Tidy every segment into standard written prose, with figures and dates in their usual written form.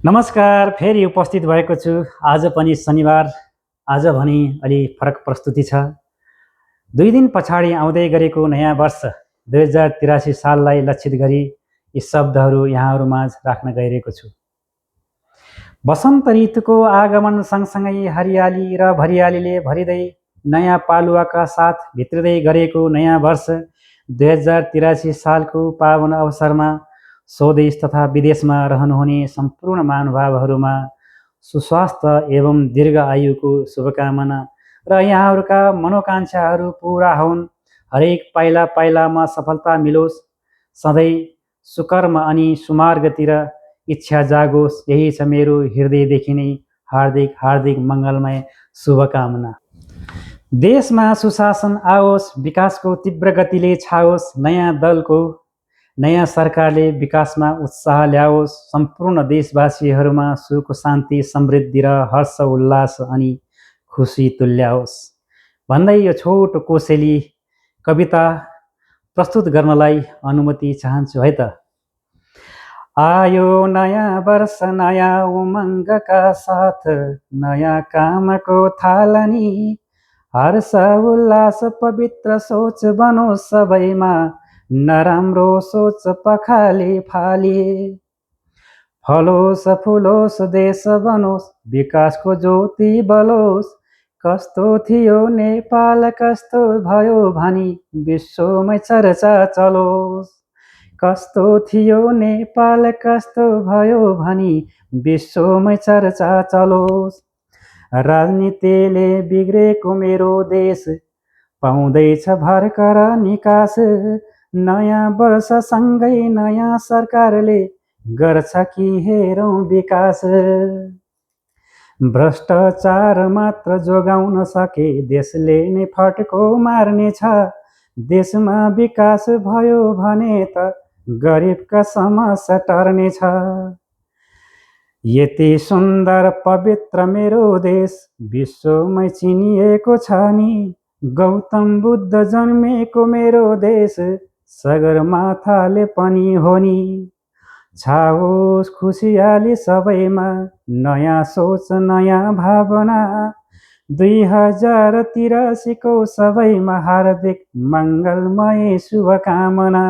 नमस्कार, फेरि उपस्थित भएको छु। आज पनि शनिबार, आज भने अलि फरक प्रस्तुति छ। 2 दिन पछाडि आउँदै गरेको नयाँ वर्ष 2083 साललाई लक्षित गरी यी शब्दहरू यहाँहरूमाझ राख्न गइरहेको छु। वसन्त ऋतुको आगमन सँगसँगै हरियाली र भरियालीले भरिँदै नयाँ पालुवाका साथ भित्रिँदै गरेको नयाँ वर्ष 2083 सालको पावन अवसरमा स्वदेश तथा विदेशमा रहनुहुने सम्पूर्ण महानुभावहरूमा सुस्वास्थ्य एवं दीर्घ आयुको शुभकामना र यहाँहरूका मनोकांक्षाहरू पूरा हुन्। हरेक पाइला पाइलामा सफलता मिलोस्, सधैँ सुकर्म अनि सुमार्गतिर इच्छा जागोस्, यही छ मेरो हृदयदेखि नै हार्दिक हार्दिक मङ्गलमय शुभकामना। देशमा सुशासन आओस्, विकासको तीव्र गतिले छाओस्, नयाँ दलको नयाँ सरकारले विकासमा उत्साह ल्याओस्, सम्पूर्ण देशवासीहरूमा सुख शान्ति समृद्धि र हर्ष उल्लास अनि खुसी तुल्याओस् भन्दै यो छोटो कोसेली कविता प्रस्तुत गर्नलाई अनुमति चाहन्छु है त। आयो नयाँ वर्ष नयाँ उमङ्गका साथ, नयाँ कामको थालनी, हर्ष उल्लास पवित्र सोच बनोस् सबैमा, नराम्रो सोच पखाली फाली, फलोस् फुलोस् देश बनोस्, विकासको ज्योति बलोस्, कस्तो थियो नेपाल कस्तो भयो भनी विश्वमै चर्चा चलोस्, कस्तो थियो नेपाल कस्तो भयो भनी विश्वमै चर्चा चलोस्। राजनीतिले बिग्रेको मेरो देश पाउँदैछ भर्खर निकास, नयाँ वर्षसँगै नयाँ सरकारले गर्छ कि हेरौँ विकास। भ्रष्टाचार मात्र जोगाउन सके देशले नै फड्को मार्नेछ, देशमा विकास भयो भने त गरिबका समस्या टर्नेछ। यति सुन्दर पवित्र मेरो देश विश्वमै चिनिएको छ नि, गौतम बुद्ध जन्मेको मेरो देश सगरमाथाले पनि हो नि। छाओस् खुसियाली सबैमा, नयाँ सोच नयाँ भावना, 2083 को सबैमा हार्दिक मङ्गलमय शुभकामना।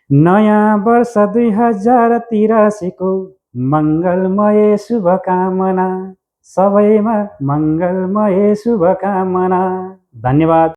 नयाँ वर्ष 2083 को मङ्गलमय शुभकामना, सबैमा मङ्गलमय शुभकामना। धन्यवाद।